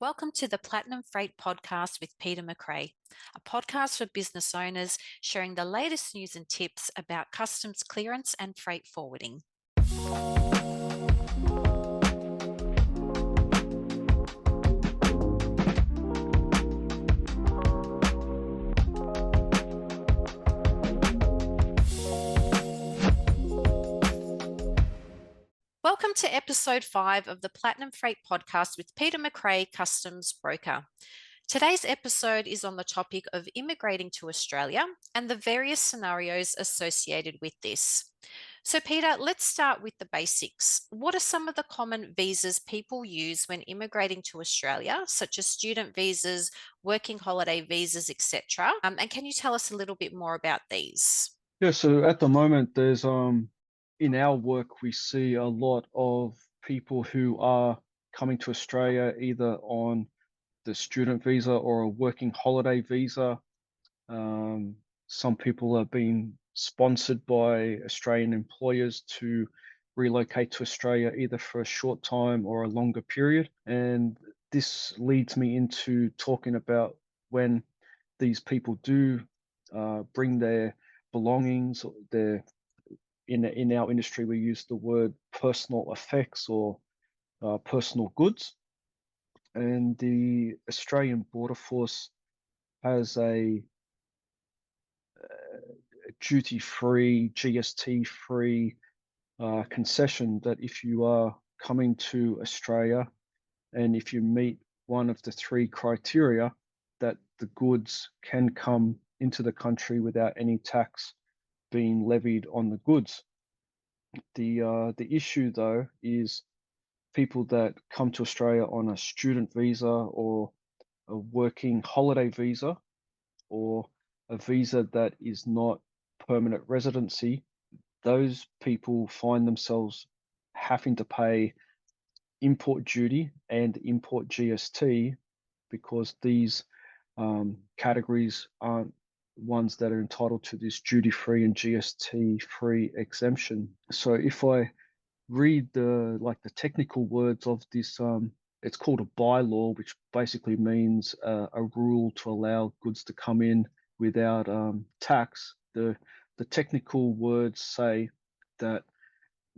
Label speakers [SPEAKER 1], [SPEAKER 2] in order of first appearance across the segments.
[SPEAKER 1] Welcome to the Platinum Freight Podcast with Peter McRae, a podcast for business owners sharing the latest news and tips about customs clearance and freight forwarding. Welcome to episode 5 of the Platinum Freight Podcast with Peter McRae, Customs Broker. Today's episode is on the topic of immigrating to Australia and the various scenarios associated with this. So, Peter, let's start with the basics. What are some of the common visas people use when immigrating to Australia, such as student visas, working holiday visas, etc.? And can you tell us a little bit more about these?
[SPEAKER 2] Yeah, so at the moment, there's in our work we see a lot of people who are coming to Australia either on the student visa or a working holiday visa. Some people are being sponsored by Australian employers to relocate to Australia either for a short time or a longer period. And this leads me into talking about when these people do bring their belongings, in our industry we use the word personal effects or personal goods, and the Australian Border Force has a duty-free, GST-free concession that if you are coming to Australia and if you meet one of the three criteria, that the goods can come into the country without any tax being levied on the goods. The issue though is people that come to Australia on a student visa or a working holiday visa or a visa that is not permanent residency. Those people find themselves having to pay import duty and import GST because these categories aren't ones that are entitled to this duty-free and GST-free exemption. So if I read the technical words of this, it's called a bylaw, which basically means a rule to allow goods to come in without tax. The technical words say that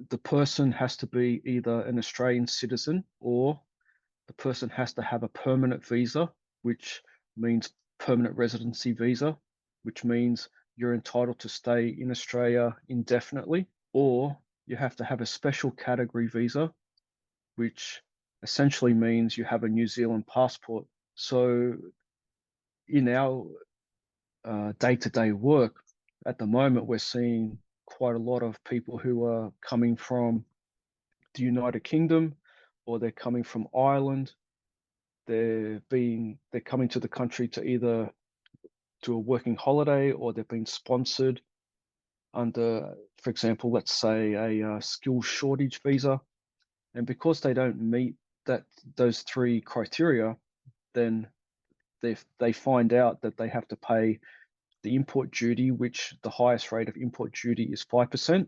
[SPEAKER 2] the person has to be either an Australian citizen or the person has to have a permanent visa, which means permanent residency visa, which means you're entitled to stay in Australia indefinitely, or you have to have a special category visa, which essentially means you have a New Zealand passport. So in our day-to-day work, at the moment, we're seeing quite a lot of people who are coming from the United Kingdom or they're coming from Ireland. They're coming to the country to either do a working holiday or they've been sponsored under, for example, let's say a skill shortage visa. And because they don't meet those three criteria, then they find out that they have to pay the import duty, which the highest rate of import duty is 5%,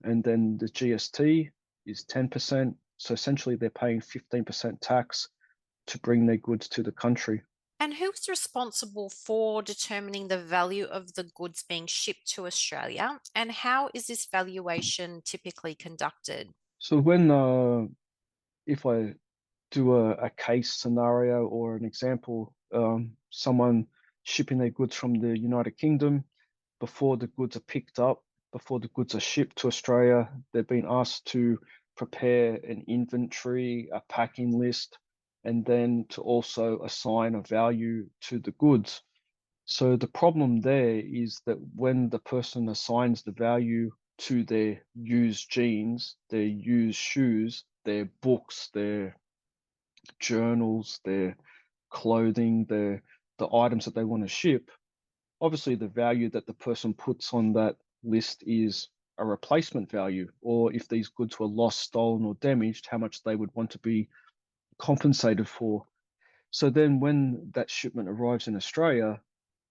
[SPEAKER 2] and then the GST is 10%. So essentially they're paying 15% tax to bring their goods to the country.
[SPEAKER 1] And who's responsible for determining the value of the goods being shipped to Australia? And how is this valuation typically conducted?
[SPEAKER 2] So if I do a case scenario or an example, someone shipping their goods from the United Kingdom, before the goods are picked up, before the goods are shipped to Australia, they've been asked to prepare an inventory, a packing list, and then to also assign a value to the goods. So the problem there is that when the person assigns the value to their used jeans, their used shoes, their books, their journals, their clothing, the items that they want to ship, obviously the value that the person puts on that list is a replacement value, or if these goods were lost, stolen, or damaged, how much they would want to be compensated for. So then when that shipment arrives in Australia,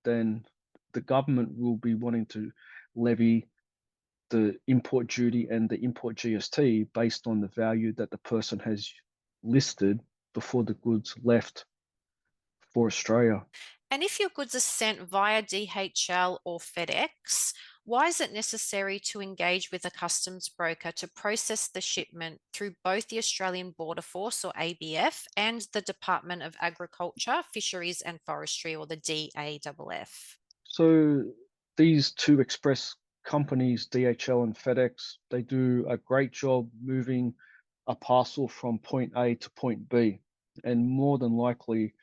[SPEAKER 2] then the government will be wanting to levy the import duty and the import GST based on the value that the person has listed before the goods left for Australia.
[SPEAKER 1] And if your goods are sent via DHL or FedEx, why is it necessary to engage with a customs broker to process the shipment through both the Australian Border Force or ABF and the Department of Agriculture, Fisheries and Forestry or the DAFF?
[SPEAKER 2] So these two express companies, DHL and FedEx, they do a great job moving a parcel from point A to point B. And more than likely,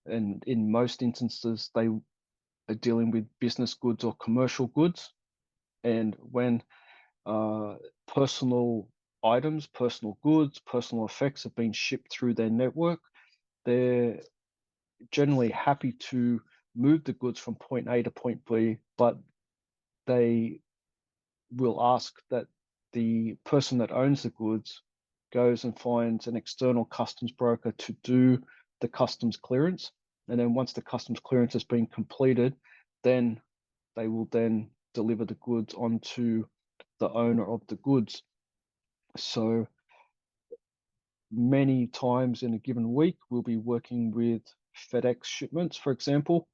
[SPEAKER 2] and in most instances, they are dealing with business goods or commercial goods. And when uh, personal items, personal goods, personal effects have been shipped through their network, they're generally happy to move the goods from point A to point B, but they will ask that the person that owns the goods goes and finds an external customs broker to do the customs clearance. And then once the customs clearance has been completed, then they will then deliver the goods onto the owner of the goods. So many times in a given week, we'll be working with FedEx shipments, for example,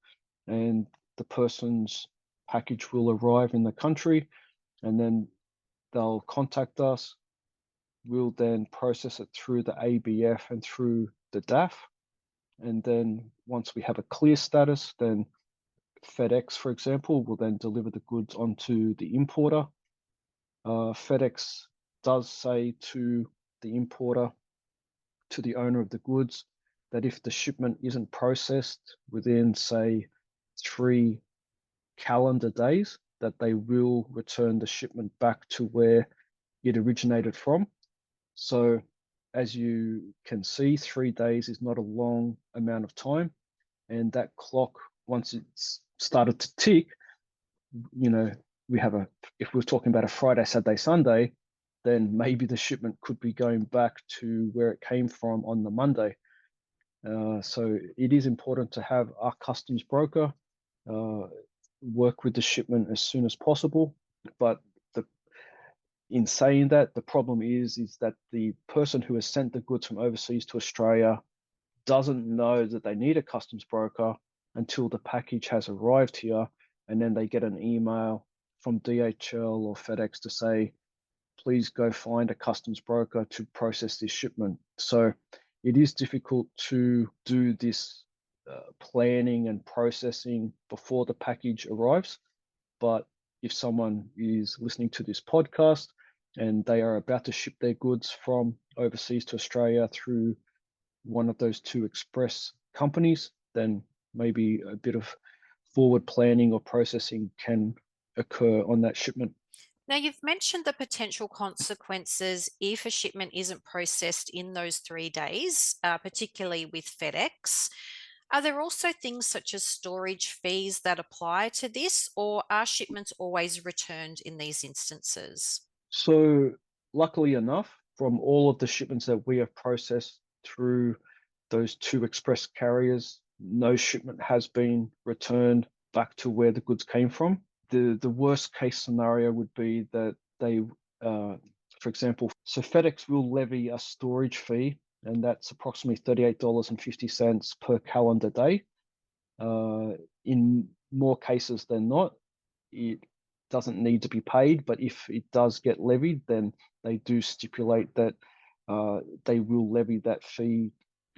[SPEAKER 2] and the person's package will arrive in the country, and then they'll contact us. We'll then process it through the ABF and through the DAF. And then once we have a clear status, then FedEx, for example, will then deliver the goods onto the importer. FedEx does say to the importer, to the owner of the goods, that if the shipment isn't processed within, say, 3 calendar days, that they will return the shipment back to where it originated from. So as you can see, 3 days is not a long amount of time. And that clock, once it's started to tick, you know, if we're talking about a Friday, Saturday, Sunday, then maybe the shipment could be going back to where it came from on the Monday. So it is important to have our customs broker uh, work with the shipment as soon as possible. But in saying that, the problem is that the person who has sent the goods from overseas to Australia doesn't know that they need a customs broker until the package has arrived here, and then they get an email from DHL or FedEx to say, please go find a customs broker to process this shipment. So it is difficult to do this planning and processing before the package arrives. But if someone is listening to this podcast and they are about to ship their goods from overseas to Australia through one of those two express companies, then maybe a bit of forward planning or processing can occur on that shipment.
[SPEAKER 1] Now, you've mentioned the potential consequences if a shipment isn't processed in those 3 days, particularly with FedEx. Are there also things such as storage fees that apply to this, or are shipments always returned in these instances?
[SPEAKER 2] So, luckily enough, from all of the shipments that we have processed through those two express carriers, no shipment has been returned back to where the goods came from. The worst case scenario would be that they, for example, so FedEx will levy a storage fee, and that's approximately $38.50 per calendar day. In more cases than not, it doesn't need to be paid, but if it does get levied, then they do stipulate that they will levy that fee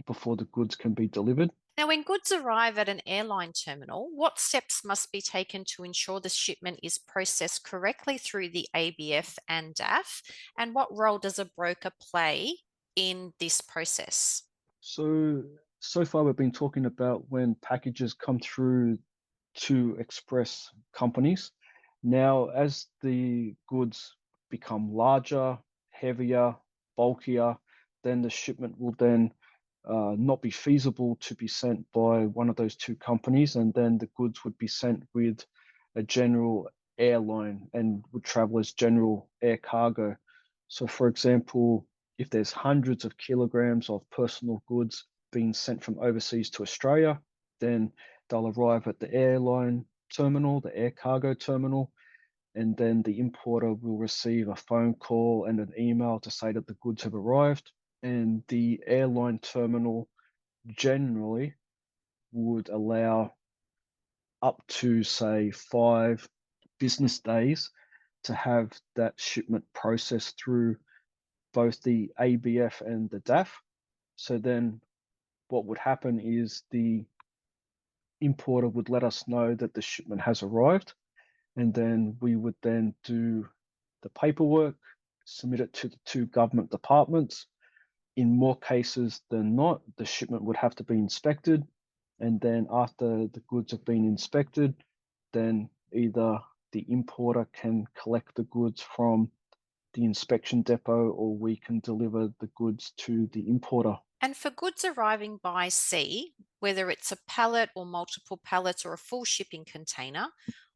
[SPEAKER 2] before the goods can be delivered.
[SPEAKER 1] Now, when goods arrive at an airline terminal, what steps must be taken to ensure the shipment is processed correctly through the ABF and DAF? And what role does a broker play in this process?
[SPEAKER 2] So far we've been talking about when packages come through to express companies. Now, as the goods become larger, heavier, bulkier, then the shipment will then not be feasible to be sent by one of those two companies, and then the goods would be sent with a general airline and would travel as general air cargo. So, for example, if there's hundreds of kilograms of personal goods being sent from overseas to Australia, then they'll arrive at the airline terminal, the air cargo terminal, and then the importer will receive a phone call and an email to say that the goods have arrived. And the airline terminal generally would allow up to, say, 5 business days to have that shipment processed through both the ABF and the DAF. So then what would happen is the importer would let us know that the shipment has arrived, and then we would then do the paperwork, submit it to the two government departments. In more cases than not, the shipment would have to be inspected, and then after the goods have been inspected, then either the importer can collect the goods from the inspection depot or we can deliver the goods to the importer.
[SPEAKER 1] And for goods arriving by sea, whether it's a pallet or multiple pallets or a full shipping container,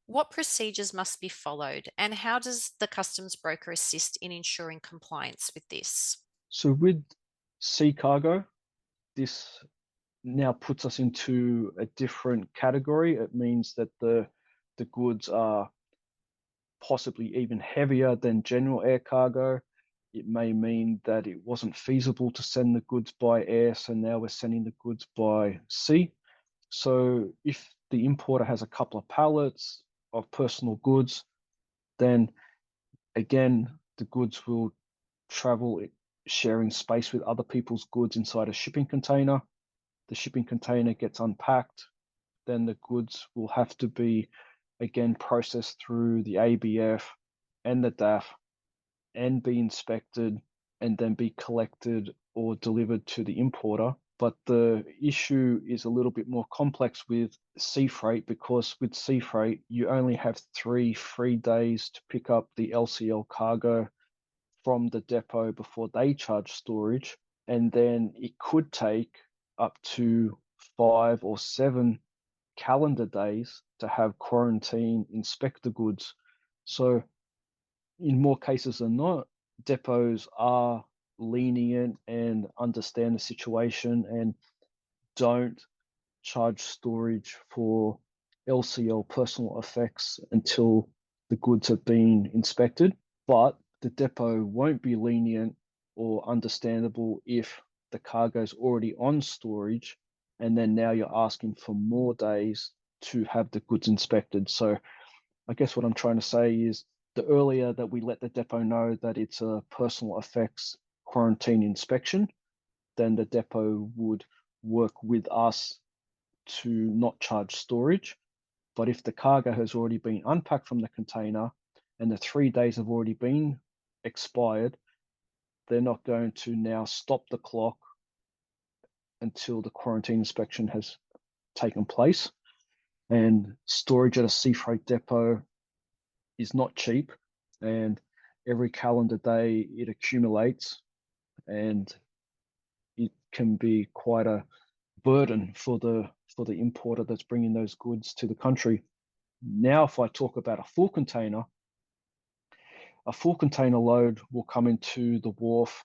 [SPEAKER 1] what procedures must be followed and how does the customs broker assist in ensuring compliance with this?
[SPEAKER 2] So with sea cargo, this now puts us into a different category. It means that the goods are possibly even heavier than general air cargo. It may mean that it wasn't feasible to send the goods by air, so now we're sending the goods by sea. So if the importer has a couple of pallets of personal goods, then again, the goods will travel sharing space with other people's goods inside a shipping container. The shipping container gets unpacked, then the goods will have to be again processed through the ABF and the DAF and be inspected and then be collected or delivered to the importer. But the issue is a little bit more complex with sea freight because with sea freight, you only have 3 free days to pick up the LCL cargo from the depot before they charge storage. And then it could take up to 5 or 7 calendar days to have quarantine inspect the goods. So in more cases than not, depots are lenient and understand the situation and don't charge storage for LCL personal effects until the goods have been inspected. But the depot won't be lenient or understandable if the cargo is already on storage and then now you're asking for more days to have the goods inspected. So I guess what I'm trying to say is the earlier that we let the depot know that it's a personal effects quarantine inspection, then the depot would work with us to not charge storage. But if the cargo has already been unpacked from the container and the 3 days have already been expired, they're not going to now stop the clock until the quarantine inspection has taken place. And storage at a sea freight depot is not cheap, and every calendar day it accumulates, and it can be quite a burden for the importer that's bringing those goods to the country. Now, if I talk about a full container load will come into the wharf.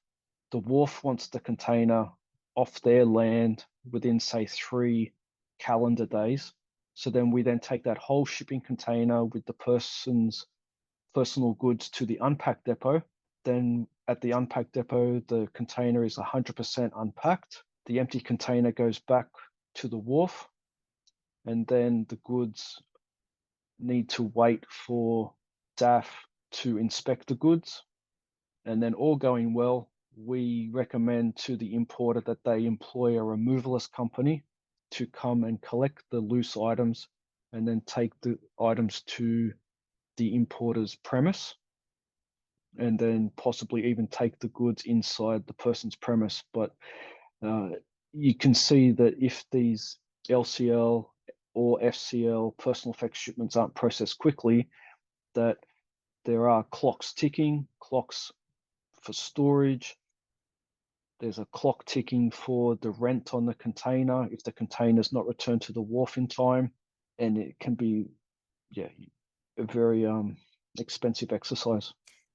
[SPEAKER 2] The wharf wants the container off their land within, say, 3 calendar days. So then we then take that whole shipping container with the person's personal goods to the unpacked depot. Then at the unpacked depot, the container is 100% unpacked. The empty container goes back to the wharf, and then the goods need to wait for DAF to inspect the goods. And then all going well, we recommend to the importer that they employ a removalist company to come and collect the loose items and then take the items to the importer's premise and then possibly even take the goods inside the person's premise. But uh, you can see that if these LCL or FCL personal effects shipments aren't processed quickly, that there are clocks ticking, clocks for storage. There's a clock ticking for the rent on the container if the container's not returned to the wharf in time, and it can be, yeah, a very expensive exercise.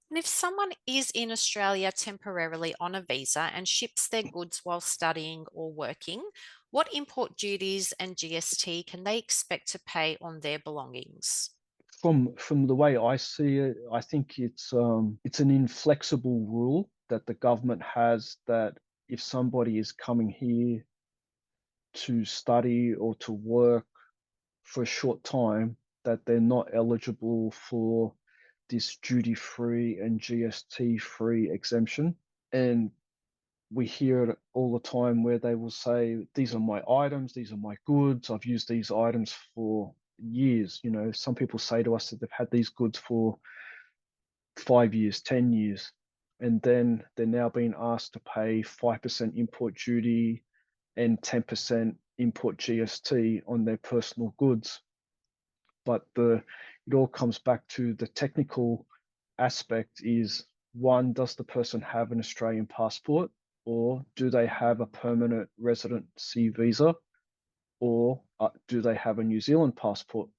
[SPEAKER 1] And if someone is in Australia temporarily on a visa and ships their goods while studying or working, what import duties and GST can they expect to pay on their belongings?
[SPEAKER 2] From the way I see it, I think it's an inflexible rule that the government has that if somebody is coming here to study or to work for a short time, that they're not eligible for this duty-free and GST-free exemption. And we hear it all the time where they will say, these are my items, these are my goods, I've used these items for years. You know, some people say to us that they've had these goods for 5 years, 10 years, and then they're now being asked to pay 5% import duty and 10% import GST on their personal goods. But it all comes back to the technical aspect is, one, does the person have an Australian passport, or do they have a permanent residency visa, or do they have a New Zealand passport?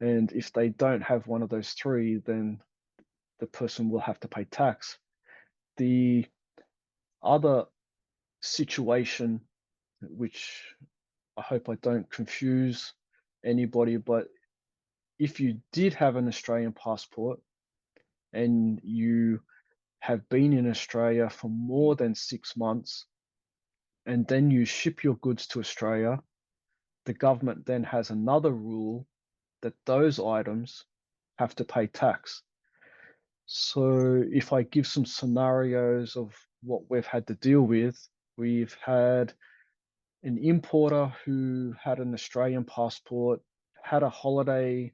[SPEAKER 2] And if they don't have one of those three, then the person will have to pay tax. The other situation, which I hope I don't confuse anybody, but if you did have an Australian passport and you have been in Australia for more than 6 months, and then you ship your goods to Australia, the government then has another rule that those items have to pay tax. So if I give some scenarios of what we've had to deal with, we've had an importer who had an Australian passport, had a holiday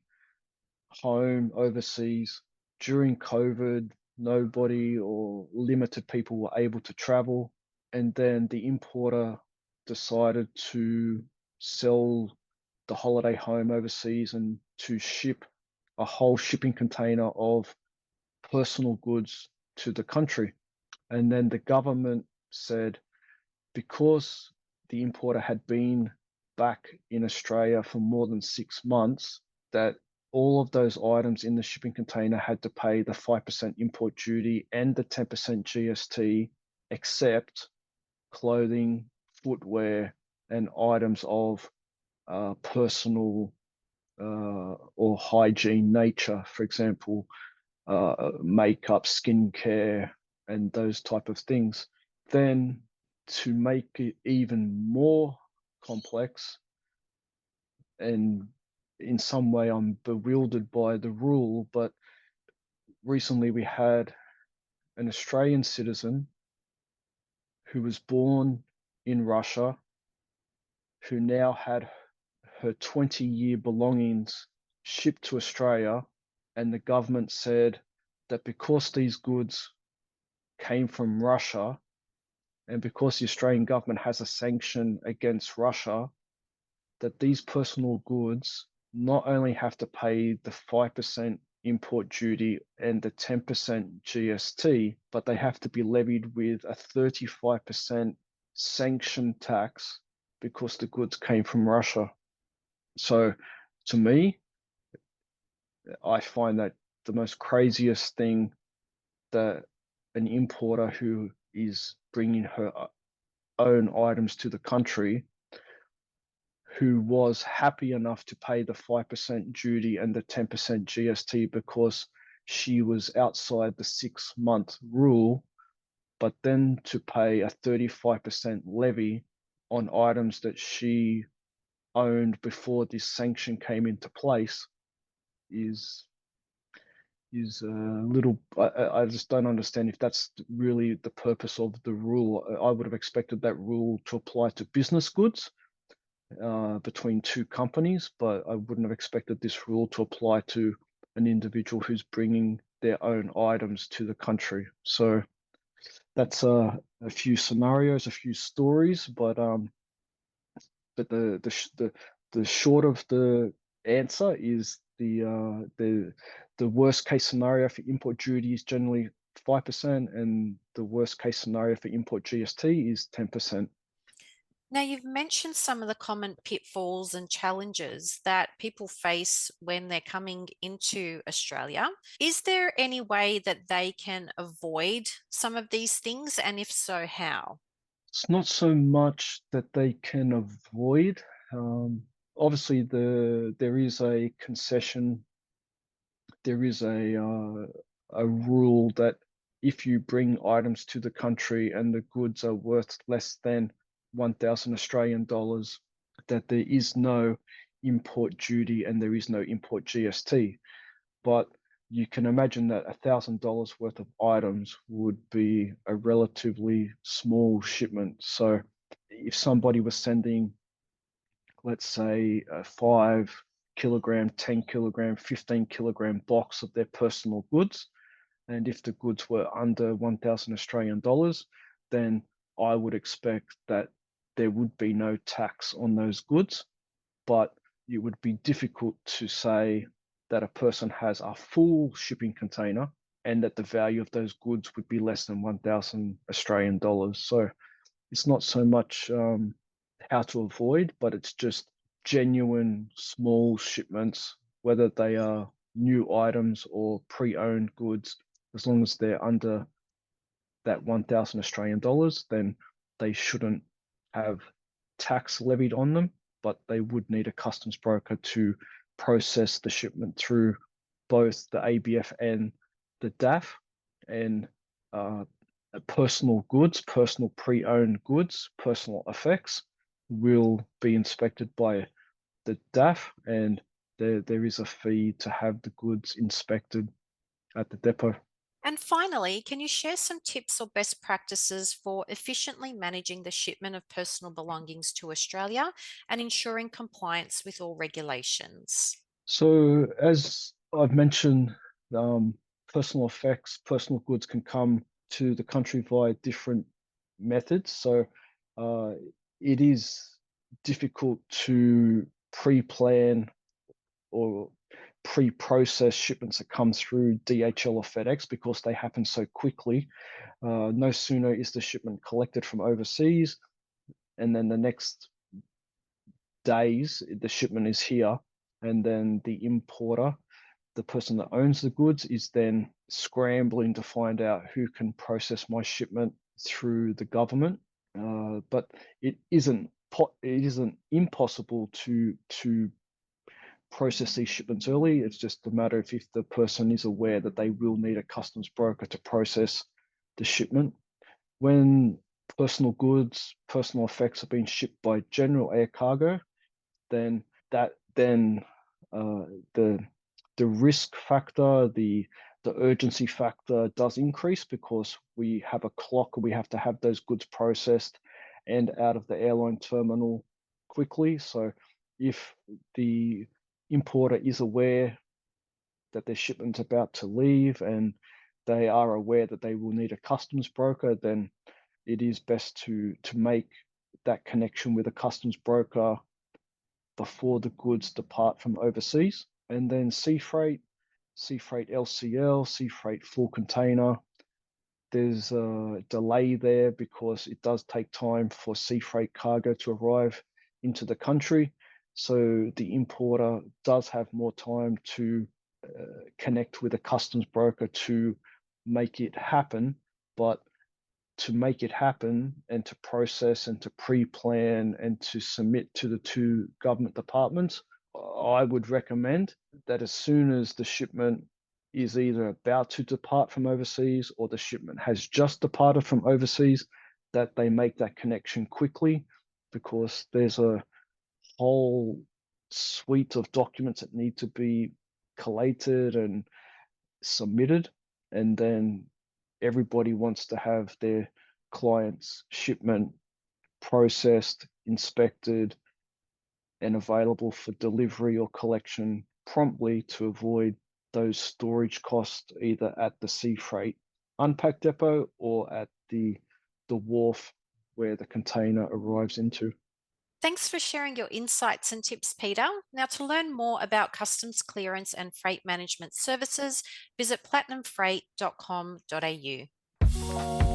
[SPEAKER 2] home overseas during COVID. Nobody or limited people were able to travel. And then the importer decided to sell the holiday home overseas and to ship a whole shipping container of personal goods to the country. And then the government said, because the importer had been back in Australia for more than 6 months, that all of those items in the shipping container had to pay the 5% import duty and the 10% GST, except clothing, footwear, and items of personal or hygiene nature. For example, makeup, skincare, and those type of things. Then, to make it even more complex, and in some way I'm bewildered by the rule, but recently we had an Australian citizen who was born in Russia, who now had her 20-year belongings shipped to Australia, and the government said that because these goods came from Russia, and because the Australian government has a sanction against Russia, that these personal goods not only have to pay the 5% import duty and the 10% GST, but they have to be levied with a 35% sanction tax because the goods came from Russia. So to me, I find that the most craziest thing, that an importer who is bringing her own items to the country, who was happy enough to pay the 5% duty and the 10% GST because she was outside the 6-month rule, but then to pay a 35% levy on items that she owned before this sanction came into place is a little. I just don't understand if that's really the purpose of the rule. I would have expected that rule to apply to business goods between two companies, but I wouldn't have expected this rule to apply to an individual who's bringing their own items to the country. So that's a few scenarios, a few stories, but the short of the answer is the worst case scenario for import duty is generally 5%, and the worst case scenario for import GST is 10%.
[SPEAKER 1] Now, you've mentioned some of the common pitfalls and challenges that people face when they're coming into Australia. Is there any way that they can avoid some of these things? And if so, how?
[SPEAKER 2] It's not so much that they can avoid. Obviously, there is a concession. There is a rule that if you bring items to the country and the goods are worth less than 1,000 Australian dollars, that there is no import duty and there is no import GST. But you can imagine that $1,000 worth of items would be a relatively small shipment. So if somebody was sending, let's say, a 5 kilogram, 10 kilogram, 15 kilogram box of their personal goods, and if the goods were under 1,000 Australian dollars, then I would expect that there would be no tax on those goods. But it would be difficult to say that a person has a full shipping container and that the value of those goods would be less than 1,000 Australian dollars. So it's not so much how to avoid, but it's just genuine small shipments, whether they are new items or pre-owned goods, as long as they're under that 1,000 Australian dollars, then they shouldn't have tax levied on them, but they would need a customs broker to process the shipment through both the ABF and the DAF. And uh, personal goods, personal pre-owned goods, personal effects will be inspected by the DAF, and there is a fee to have the goods inspected at the depot.
[SPEAKER 1] And finally, can you share some tips or best practices for efficiently managing the shipment of personal belongings to Australia and ensuring compliance with all regulations?
[SPEAKER 2] So, as I've mentioned, um, personal effects, personal goods can come to the country via different methods. So, uh, it is difficult to pre-plan or pre-process shipments that come through DHL or FedEx because they happen so quickly. No sooner is the shipment collected from overseas, and then the next days the shipment is here, and then the importer, the person that owns the goods, is then scrambling to find out who can process my shipment through the government. But it isn't impossible to process these shipments early. It's just a matter of if the person is aware that they will need a customs broker to process the shipment. When personal goods, personal effects are being shipped by general air cargo, then then uh, the the risk factor, the urgency factor does increase because we have a clock. We have to have those goods processed and out of the airline terminal quickly. So if the importer is aware that their shipment's about to leave and they are aware that they will need a customs broker, then it is best to make that connection with a customs broker before the goods depart from overseas. And then sea freight LCL, sea freight full container. There's a delay there because it does take time for sea freight cargo to arrive into the country. So the importer does have more time to connect with a customs broker to make it happen. But to make it happen and to process and to pre-plan and to submit to the two government departments, I would recommend that as soon as the shipment is either about to depart from overseas or the shipment has just departed from overseas, that they make that connection quickly, because there's a whole suite of documents that need to be collated and submitted, and then everybody wants to have their client's shipment processed, inspected, and available for delivery or collection promptly to avoid those storage costs either at the sea freight unpack depot or at the wharf where the container arrives into.
[SPEAKER 1] Thanks for sharing your insights and tips, Peter. Now, to learn more about customs clearance and freight management services, visit platinumfreight.com.au.